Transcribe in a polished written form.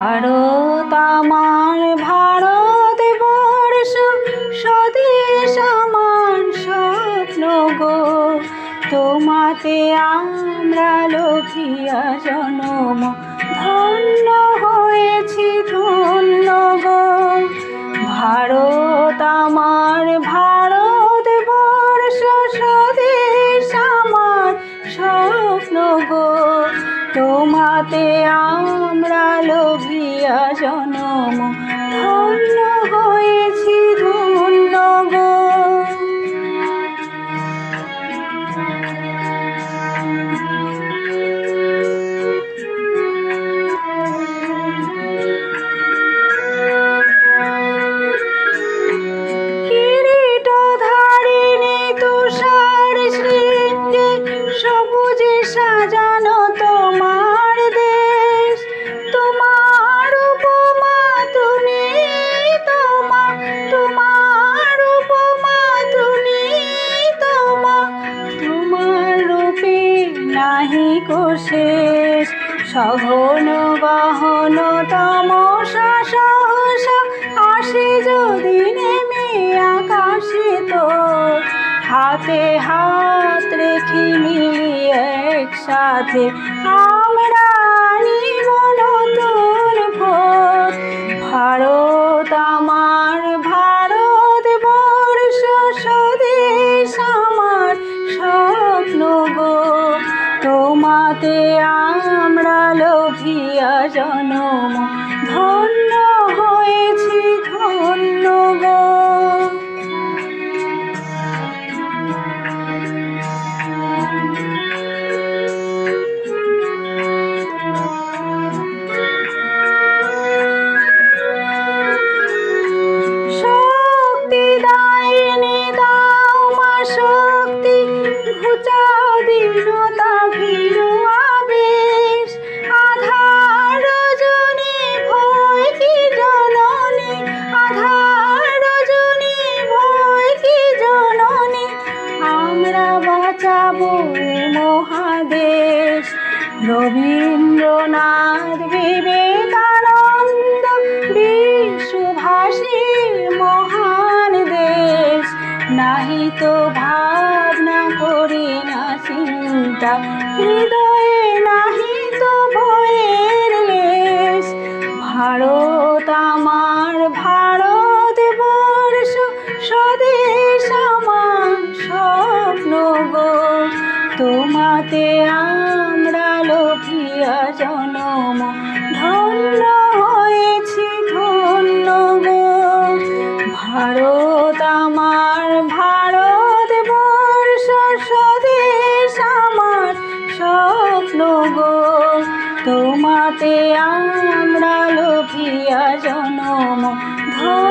ভারত আমার ভারতবর্ষ স্বদেশ আমার স্বপ্ন গো। তোমাতে আমরা লভিয়া জনম ধন্য হয়েছি ধন্য গো। ভারত আমার ভারতবর্ষ স্বদেশ আমার স্বপ্ন গো। তোমাতে আমরা লভিয়া জনম ধন্য হয়েছি ধন্য গো। কিরীটধারিণী তুষার শৃঙ্গে সবুজে সাজানো তোমার দেশ। তোমার উপমা তুমি তোমার উপমা তুমি তোমার রূপে নাহি কো শেষ। সঘন গহন তমসা সহসা আসে যদি নেমে আকাশে তোর। হাতে হাত রেখে মিলিয়ে একসাথে আমরা নিব নতুন ভোর। ভারত আমার ভারতবর্ষ স্বদেশ আমার স্বপ্ন গো। তোমাতে আমরা লভিয়া জনম ধন্য হয়েছি ধন্য গো। শক্তিদায়িনী দাও মা শক্তি, ঘুচাও দীনতা ভীরু আবেশ। আধার রজনী ভয় কি জননী, আধার রজনী ভয় কি জননী। আমরা বাঁচাবো এ মহাদেশ। রবীন্দ্রনাথ বিবেকানন্দ বিশ্বভাষীর মহান দেশ। নাহি তো ভাবনা করি না চিন্তা, হৃদয়ে নাহি তো ভয়ের লেশ। ভারত আমার ভারতবর্ষ স্বদেশ আমার স্বপ্ন গো। তোমাতে আমরা লভিয়া জনম ধন্য হয়েছি ধন্য গো। ভারত আমার ভারতবর্ষ স্বদেশ আমার স্বপ্ন গো। তোমাতে আমরা লভিয়া জনম ধন্য